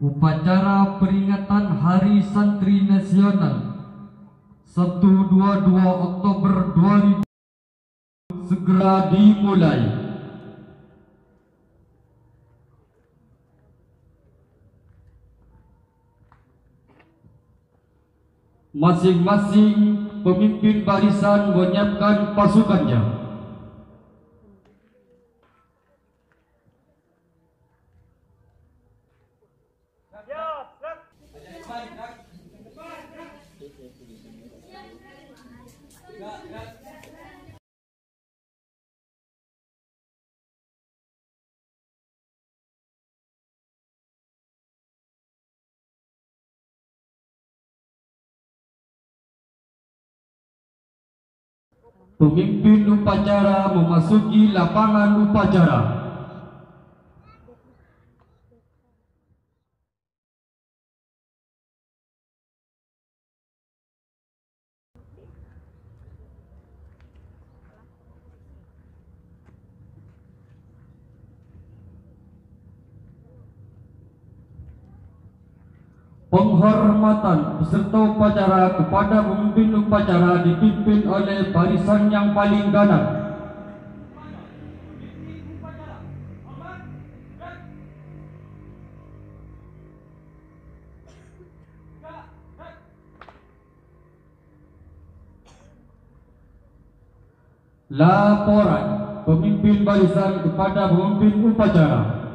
Upacara peringatan Hari Santri Nasional Sabtu 22 Oktober 2000 segera dimulai. Masing-masing pemimpin barisan menyiapkan pasukannya. Pemimpin upacara memasuki lapangan upacara. Penghormatan peserta upacara kepada pemimpin upacara dipimpin oleh barisan yang paling kanan. Laporan pemimpin barisan kepada pemimpin upacara.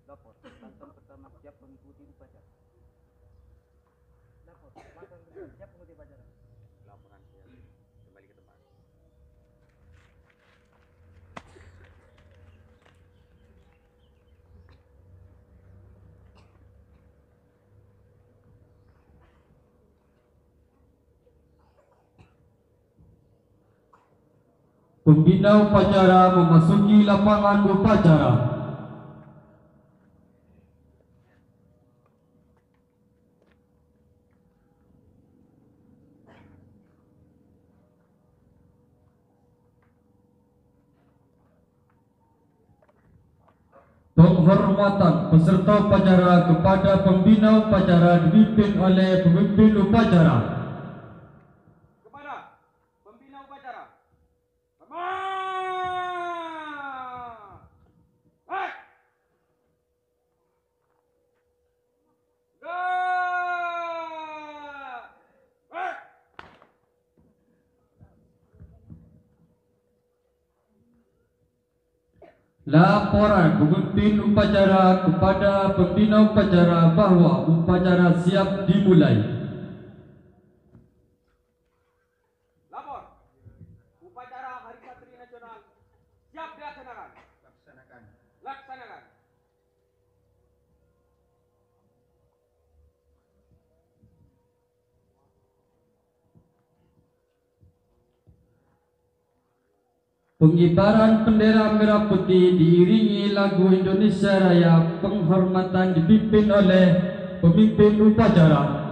Lapor, pantang pertama siap mengikuti upacara. Lapor, pantang siap mengikuti upacara. Laporan siap, kembali ke tempat. Pembina upacara memasuki lapangan upacara. Penghormatan peserta upacara kepada pembina upacara dipimpin oleh pemimpin upacara. Kepada pembina upacara. Laporan pemimpin upacara kepada pembina upacara bahwa upacara siap dimulai. Lapor, upacara Hari Santri Nasional siap dilaksanakan. Laksanakan. Pengibaran bendera merah putih diiringi lagu Indonesia Raya. Penghormatan dipimpin oleh pemimpin upacara.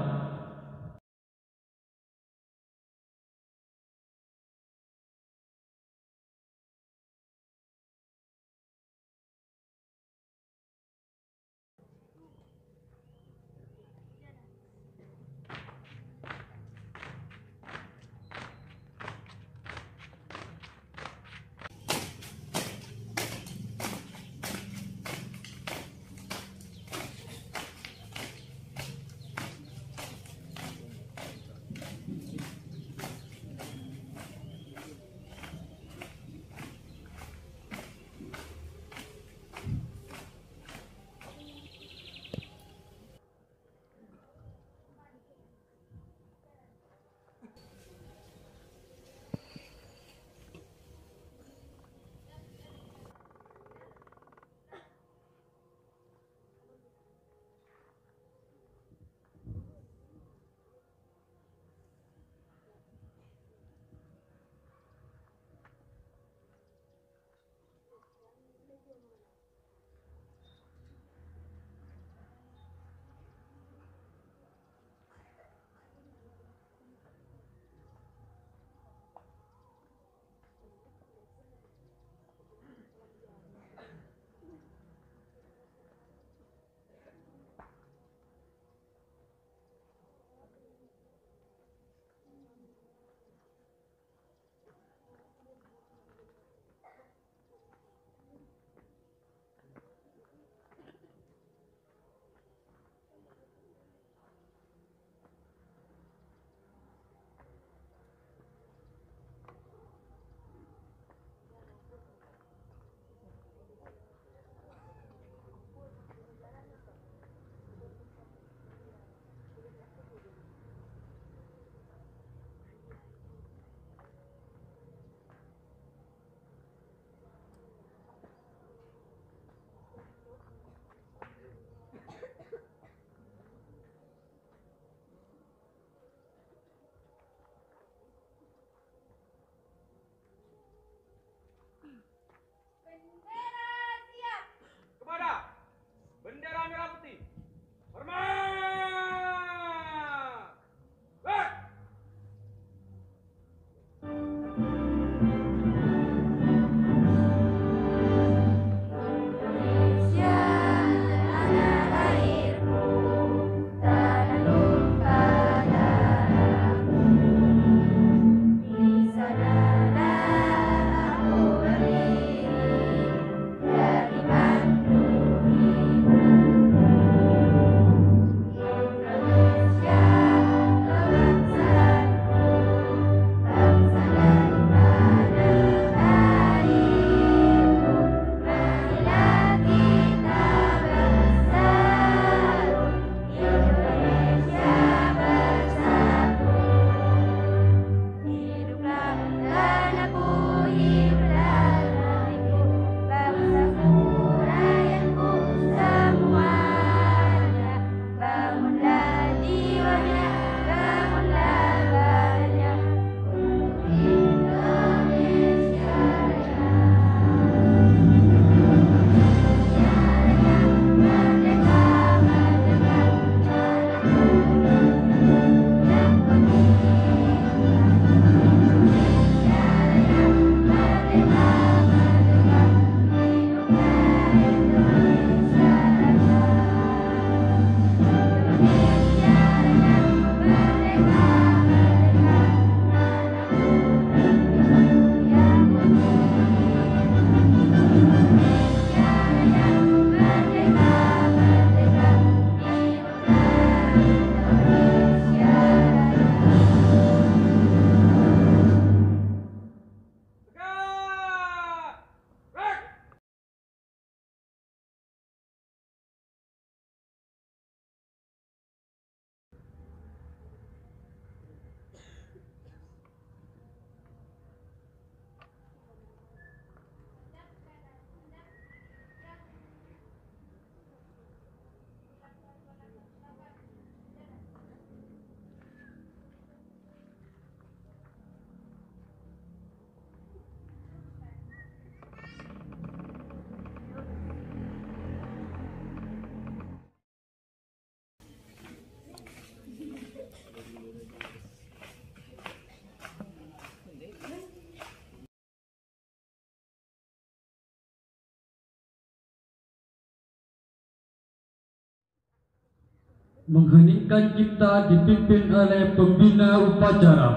mengheningkan kita dipimpin oleh pembina upacara.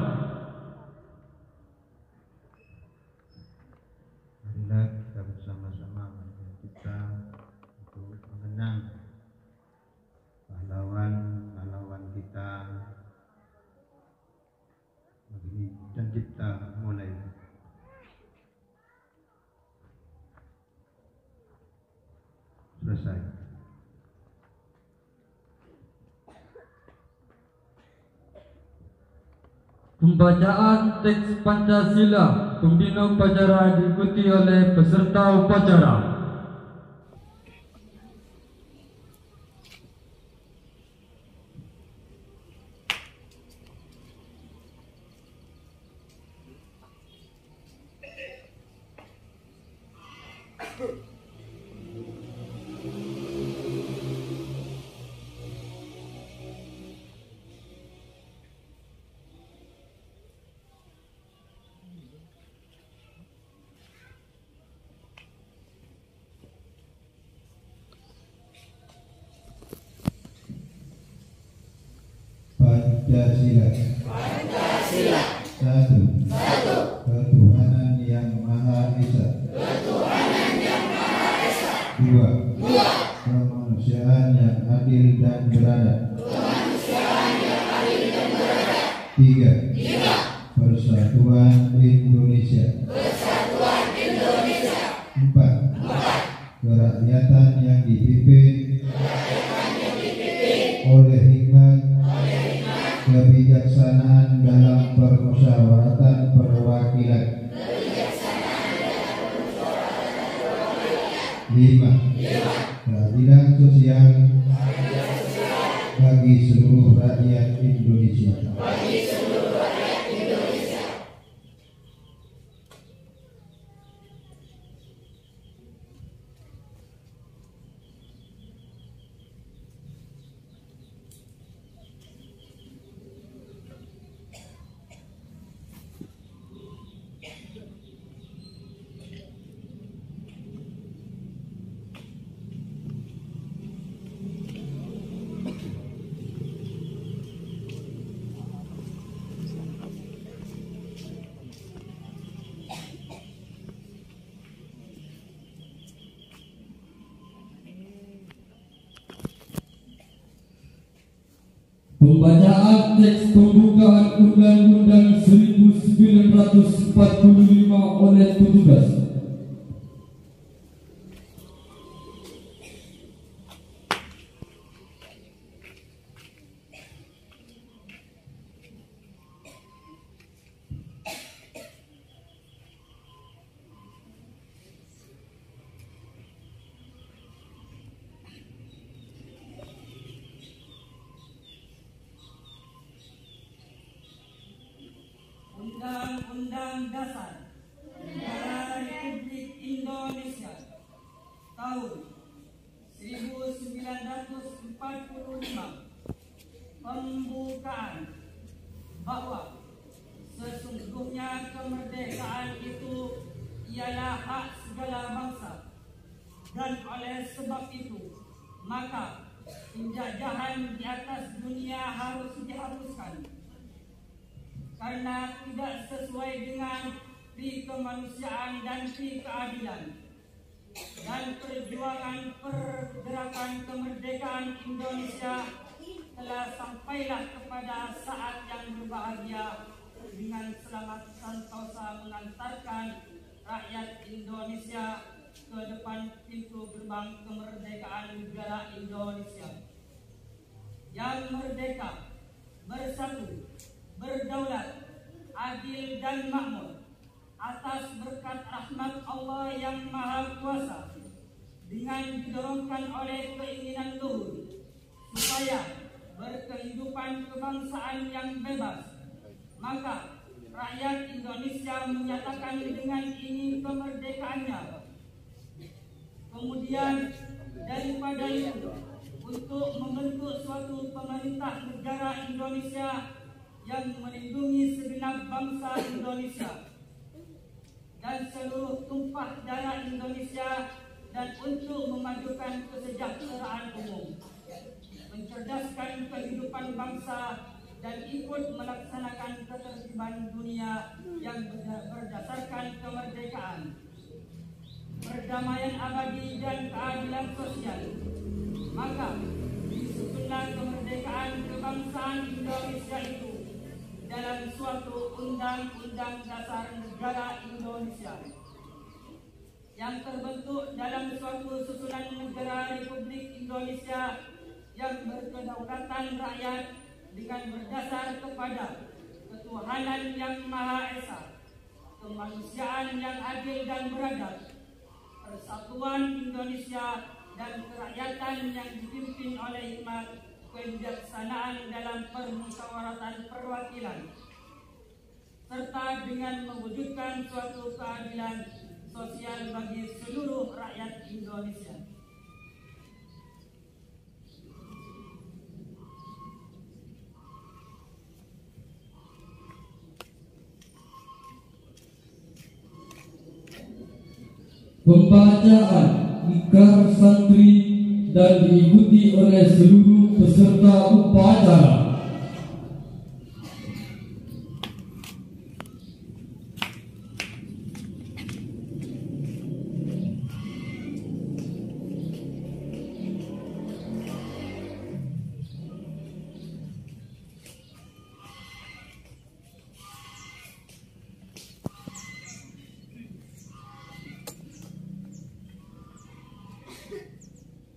Marilah kita bersama-sama kita untuk mengenang pahlawan-pahlawan kita. Dan kita mulai. Selesai. Pembacaan teks Pancasila pembina upacara diikuti oleh peserta upacara. Pancasila. Pancasila. Satu. Ketuhanan yang Maha Esa. Dua. Kemanusiaan yang adil dan beradab. Tiga. Persatuan Indonesia. Empat. Kerakyatan yang dipimpin oleh hikmat, kebijaksanaan dalam permusyawaratan perwakilan. 5. Keadilan sosial bagi seluruh rakyat Indonesia. Pembacaan teks pembukaan Undang-Undang 1945 oleh petugas. Undang-Undang Dasar Negara Republik Indonesia tahun 1945 pembukaan bahwa sesungguhnya kemerdekaan itu ialah hak segala bangsa, dan oleh sebab itu maka penjajahan di atas dunia harus dihapuskan karena tidak sesuai dengan pri kemanusiaan dan pri keadilan, dan perjuangan pergerakan kemerdekaan Indonesia telah sampailah kepada saat yang berbahagia dengan selamat sentosa mengantarkan rakyat Indonesia ke depan pintu gerbang kemerdekaan negara Indonesia yang merdeka, bersatu, berdaulat, adil dan makmur atas berkat rahmat Allah yang Maha Kuasa, dengan didorongkan oleh keinginan luhur supaya berkehidupan kebangsaan yang bebas, maka rakyat Indonesia menyatakan dengan ini kemerdekaannya. Kemudian daripada itu, untuk membentuk suatu pemerintah negara Indonesia yang melindungi segenap bangsa Indonesia dan seluruh tumpah darah Indonesia, dan untuk memajukan kesejahteraan umum. mencerdaskan kehidupan bangsa, dan ikut melaksanakan ketertiban dunia yang berdasarkan kemerdekaan, perdamaian abadi, dan keadilan sosial. Maka disusunlah kemerdekaan kebangsaan Indonesia itu dalam suatu Undang-Undang Dasar Negara Indonesia yang terbentuk dalam suatu susunan negara Republik Indonesia yang berkedaulatan rakyat dengan berdasar kepada ketuhanan yang Maha Esa, kemanusiaan yang adil dan beradab, persatuan Indonesia, dan kerakyatan yang dipimpin oleh hikmat kebijaksanaan dalam permusyawaratan perwakilan, serta dengan mewujudkan suatu keadilan sosial bagi seluruh rakyat Indonesia. Pembacaan ikrar santri dan diikuti oleh seluruh peserta upacara.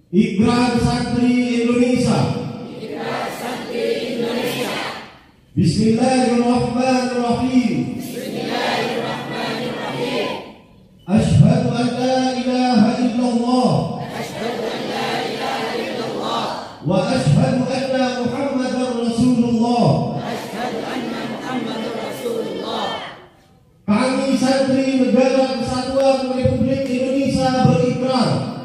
Ikrar Santri Indonesia. Bismillahirrahmanirrahim. Asyhadu an la ilaha illallah. Wa asyhadu anna Muhammadar Rasulullah. Kami santri Negara Kesatuan Republik Indonesia berikrar.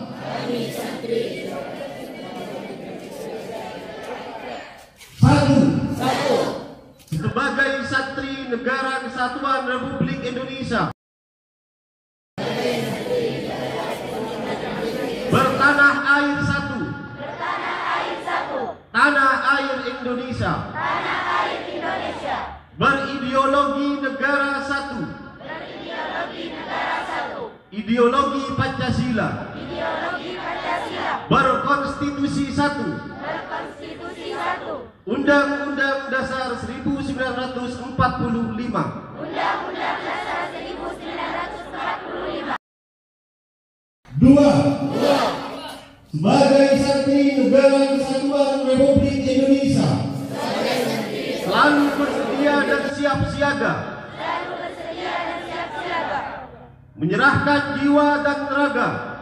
Sebagai santri Negara Kesatuan Republik Indonesia, bertanah air satu, tanah air Indonesia, berideologi negara satu, ideologi Pancasila, berkonstitusi satu, Undang-Undang Dasar 1945. Dua. Sebagai santri Negara Kesatuan Republik Indonesia, selalu bersedia dan siap siaga, menyerahkan jiwa dan raga,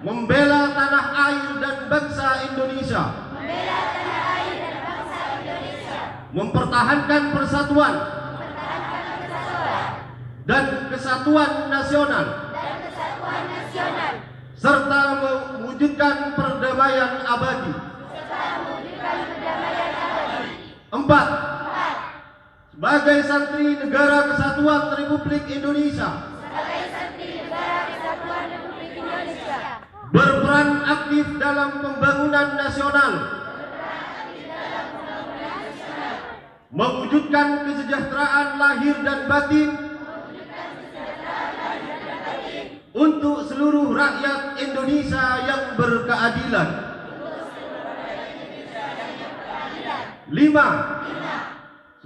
membela tanah air dan bangsa Indonesia, mempertahankan persatuan dan kesatuan nasional, serta mewujudkan perdamaian abadi. 4. Sebagai santri Negara Kesatuan Republik Indonesia, berperan aktif dalam pembangunan nasional, mewujudkan kesejahteraan lahir dan batin untuk seluruh rakyat Indonesia yang berkeadilan. 5.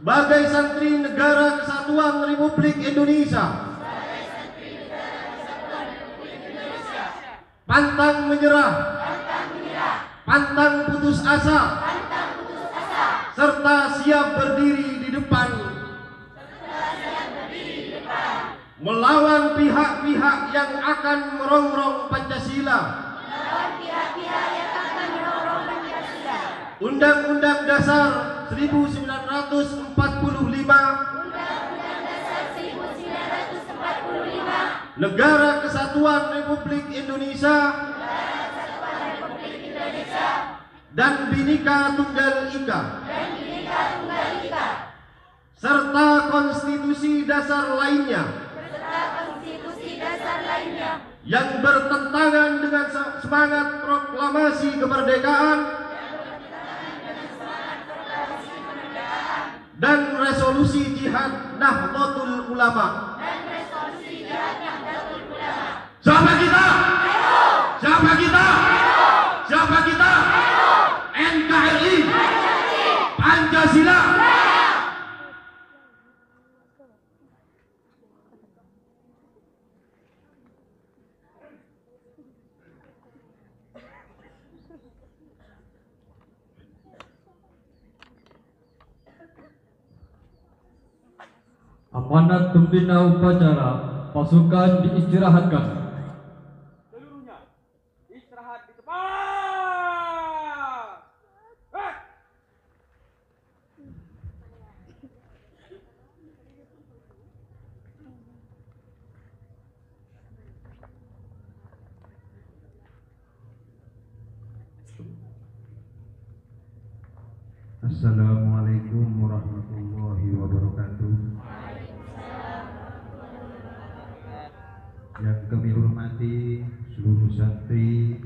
Sebagai santri Negara Kesatuan Republik Indonesia, pantang menyerah, pantang putus asa, serta siap berdiri di depan melawan pihak-pihak yang akan merongrong Pancasila, Undang-Undang Dasar 1945, Negara Kesatuan Republik Indonesia, dan Bhinneka Tunggal Ika, serta konstitusi dasar lainnya yang bertentangan dengan semangat proklamasi kemerdekaan dan resolusi jihad Nahdlatul Ulama. Siapa kita? Siapa kita? Siapa kita? NKRI, Pancasila. Amanat pembina upacara, pasukan diistirahatkan. Seluruhnya istirahat di tempat. Assalamualaikum warahmatullahi wabarakatuh. Yang kami hormati seluruh santri,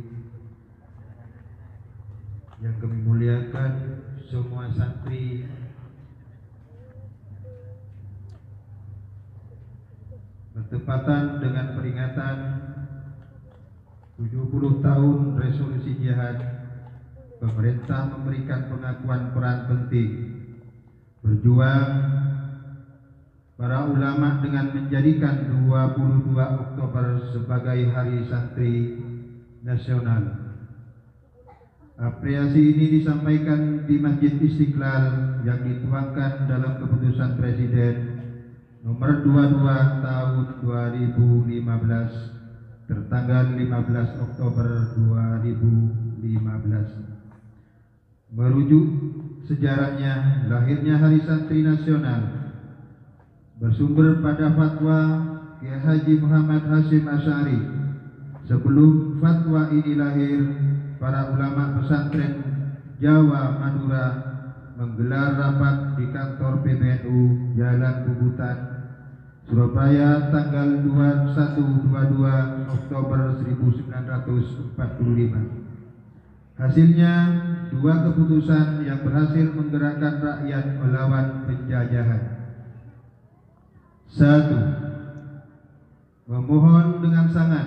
yang kami muliakan semua santri, bertepatan dengan peringatan 70 tahun resolusi jihad, pemerintah memberikan pengakuan peran penting berjuang para ulama dengan menjadikan 22 Oktober sebagai Hari Santri Nasional. Apresiasi ini disampaikan di Masjid Istiqlal yang dituangkan dalam keputusan Presiden nomor 22 tahun 2015 tertanggal 15 Oktober 2015. Merujuk sejarahnya lahirnya Hari Santri Nasional bersumber pada fatwa Kiai Haji Muhammad Hasyim Asy'ari. Sebelum fatwa ini lahir, para ulama pesantren Jawa Madura menggelar rapat di kantor PBNU Jalan Bubutan, Surabaya tanggal 21-22 Oktober 1945. Hasilnya dua keputusan yang berhasil menggerakkan rakyat melawan penjajahan. 1. Memohon dengan sangat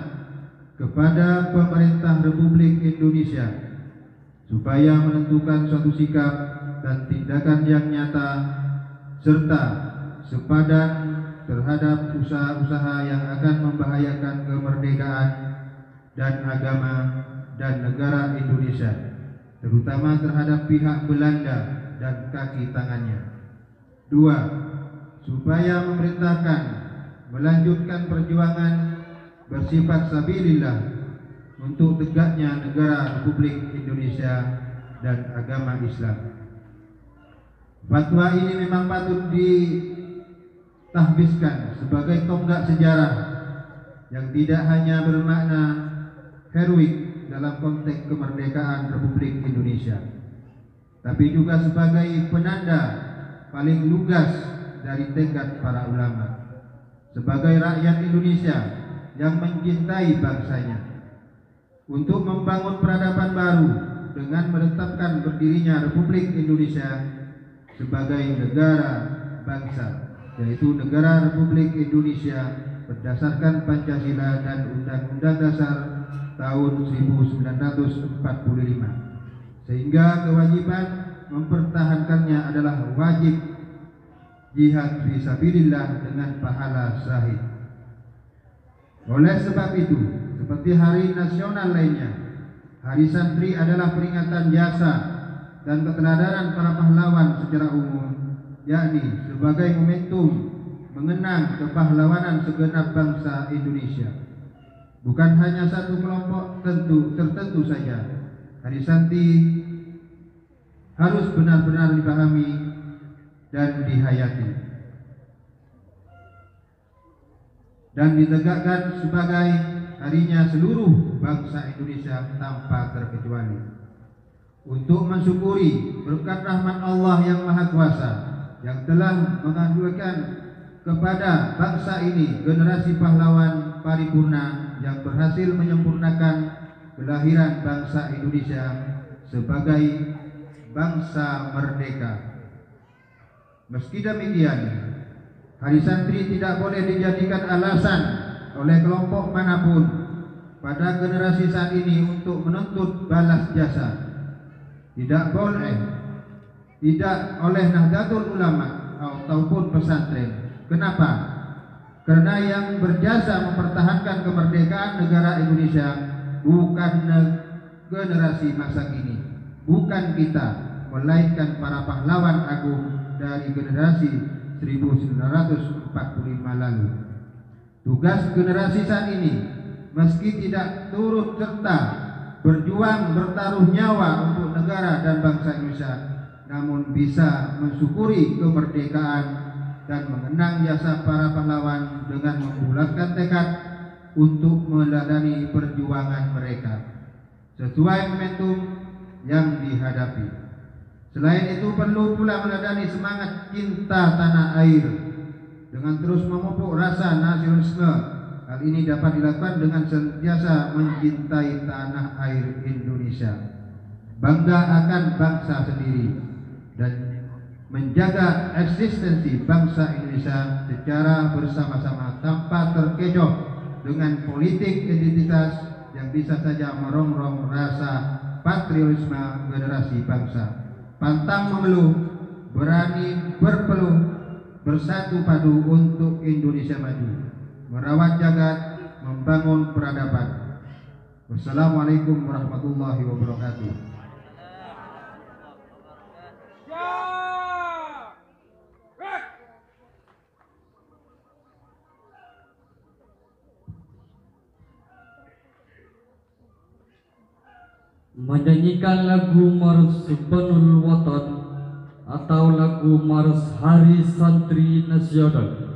kepada pemerintah Republik Indonesia supaya menentukan suatu sikap dan tindakan yang nyata serta sepadan terhadap usaha-usaha yang akan membahayakan kemerdekaan dan agama dan negara Indonesia, terutama terhadap pihak Belanda dan kaki tangannya. 2. Supaya memerintahkan melanjutkan perjuangan bersifat sabilillah untuk tegaknya negara Republik Indonesia dan agama Islam. Fatwa ini memang patut ditahbiskan sebagai tonggak sejarah yang tidak hanya bermakna heroik dalam konteks kemerdekaan Republik Indonesia, tapi juga sebagai penanda paling lugas dari tekad para ulama sebagai rakyat Indonesia yang mencintai bangsanya untuk membangun peradaban baru dengan menetapkan berdirinya Republik Indonesia sebagai negara bangsa, yaitu Negara Republik Indonesia berdasarkan Pancasila dan Undang-Undang Dasar tahun 1945, sehingga kewajiban mempertahankannya adalah wajib jihad fisabilillah dengan pahala syahid. Oleh sebab itu, seperti hari nasional lainnya, Hari Santri adalah peringatan jasa dan keteladanan para pahlawan secara umum, yakni sebagai momentum mengenang kepahlawanan segenap bangsa Indonesia. Bukan hanya satu kelompok tertentu saja. Hari Santri harus benar-benar dipahami dan dihayati dan ditegakkan sebagai harinya seluruh bangsa Indonesia tanpa terkecuali, untuk mensyukuri berkat rahmat Allah yang Maha Kuasa yang telah menganugerahkan kepada bangsa ini generasi pahlawan paripurna yang berhasil menyempurnakan kelahiran bangsa Indonesia sebagai bangsa merdeka. Meski demikian, Hari Santri tidak boleh dijadikan alasan oleh kelompok manapun pada generasi saat ini untuk menuntut balas jasa. Tidak boleh, tidak oleh Nahdlatul Ulama ataupun pesantren. Kenapa? Karena yang berjasa mempertahankan kemerdekaan negara Indonesia bukan generasi masa kini, bukan kita, melainkan para pahlawan agung dari generasi 1945 lalu. Tugas generasi saat ini, meski tidak turut serta berjuang bertaruh nyawa untuk negara dan bangsa Indonesia, namun bisa mensyukuri kemerdekaan dan mengenang jasa para pahlawan dengan membulatkan tekad untuk meladani perjuangan mereka sesuai momentum yang dihadapi. Selain itu perlu pula meladani semangat cinta tanah air dengan terus memupuk rasa nasionalisme. Hal ini dapat dilakukan dengan senantiasa mencintai tanah air Indonesia, bangga akan bangsa sendiri, dan menjaga eksistensi bangsa Indonesia secara bersama-sama tanpa terkecoh dengan politik identitas yang bisa saja merongrong rasa patriotisme generasi bangsa. Pantang mengeluh, berani berpeluh, bersatu padu untuk Indonesia maju, merawat jagat, membangun peradaban. Wassalamualaikum warahmatullahi wabarakatuh. Menyanyikan lagu Mars Subhanul Watan atau lagu Mars Hari Santri Nasional.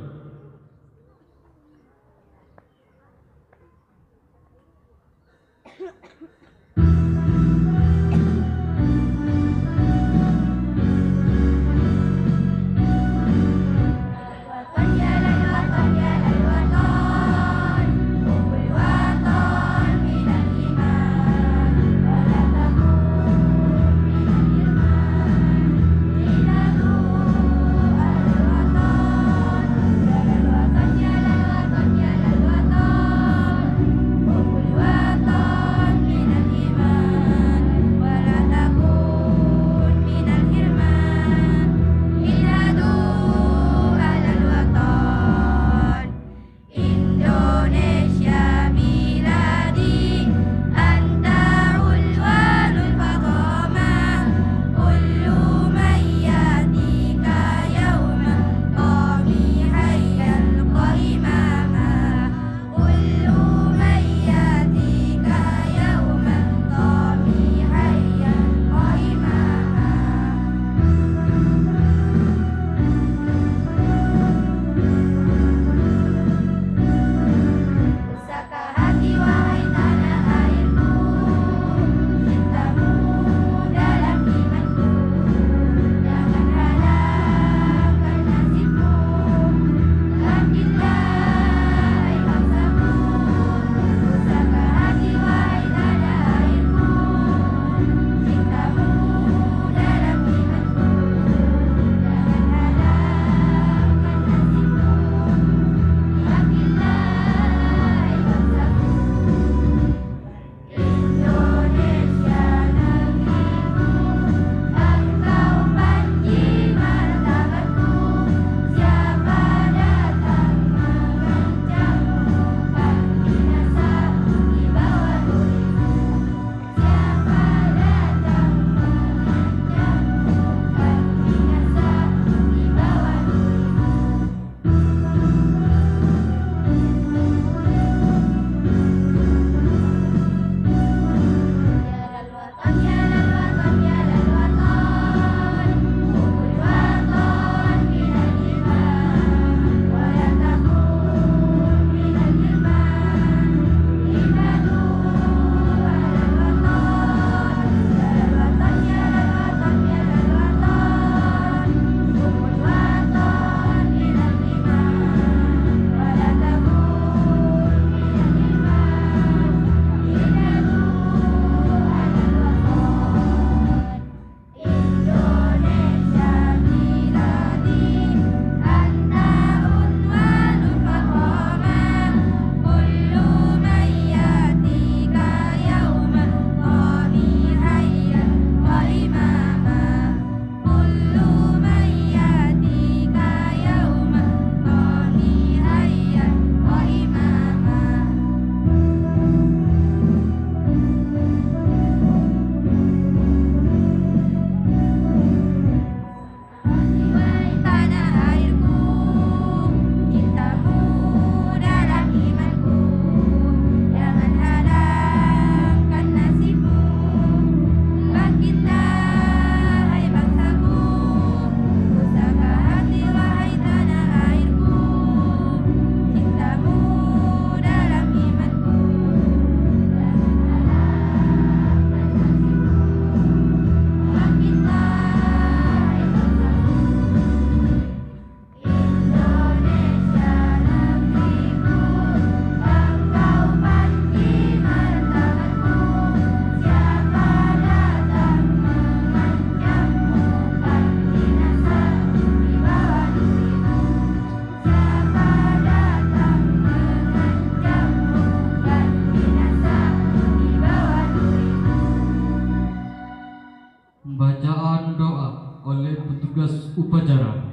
oleh petugas upacara.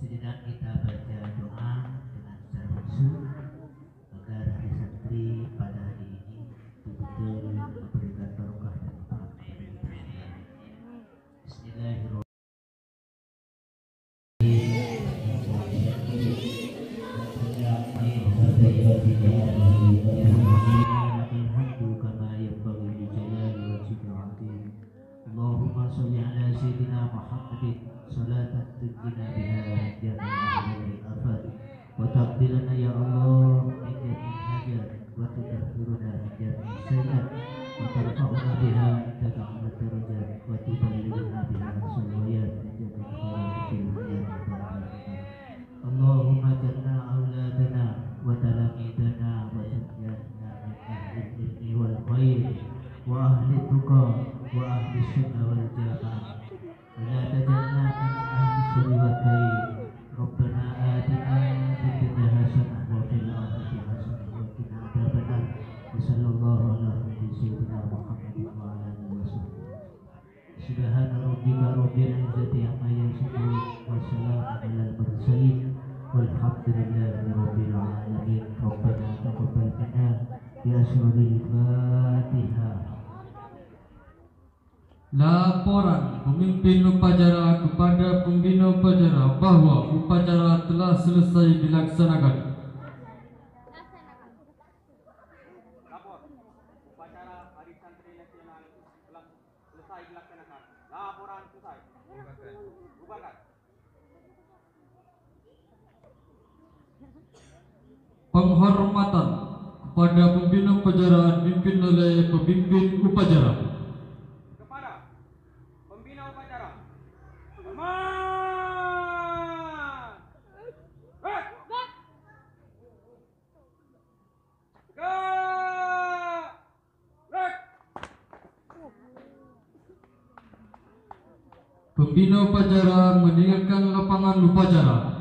Sejenak kita baca doa dengan secara khusyuk agar hari santri pada hari ini betul-betul memberikan barokah dan manfaat kepada kita sekalian. Bismillahirrahmanirrahim. Allahumma sholli ala sayyidina Muhammadin salatan tunjina biha min jami'il afat wa taqbilana ya Allah min jami'il hajat wa tudahhiruna min jami'il sayyiat wa tarfa'una biha indaka 'ala darajat wa tuballighuna biha salawat min jami'il khairin fil hayati wal akhirah. Allahumma janna auladana wa talamidana wa zurriyatana min ahli ilmi wal khair wa ahli tuqa wa ahli sunnah wal jamaah wa la tajalna min ahli surri wal khair. Rabbana atina fid dunya hasanah wa fil akhirati hasanah wa qina adzabannar. Sallallahu alaihi sayyidina Muhammadin wa ala alihi wasallam. Subhana rabbika rabbil izzati amma yasifun wa salamun alal mursalin walhamdulillahi rabbil alamin. Rabbana taqabbal minna bi asraril Fatihah. Laporan pemimpin upacara kepada pembina upacara bahwa upacara telah selesai dilaksanakan. Lapor, upacara Hari Santri Nasional telah selesai dilaksanakan. Laporan selesai. Bubarkan. Penghormatan kepada pembina upacara dipimpin oleh pemimpin upacara. Kepada pembina upacara. Hormat. Pembina upacara meninggalkan lapangan upacara.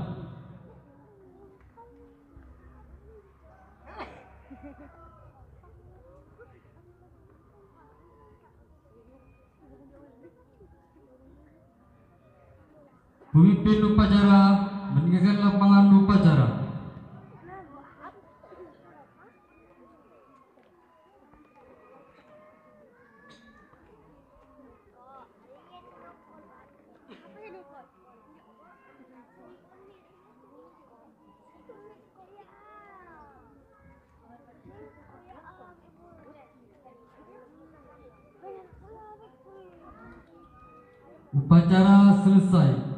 Pemimpin upacara meninggalkan lapangan upacara. Upacara selesai.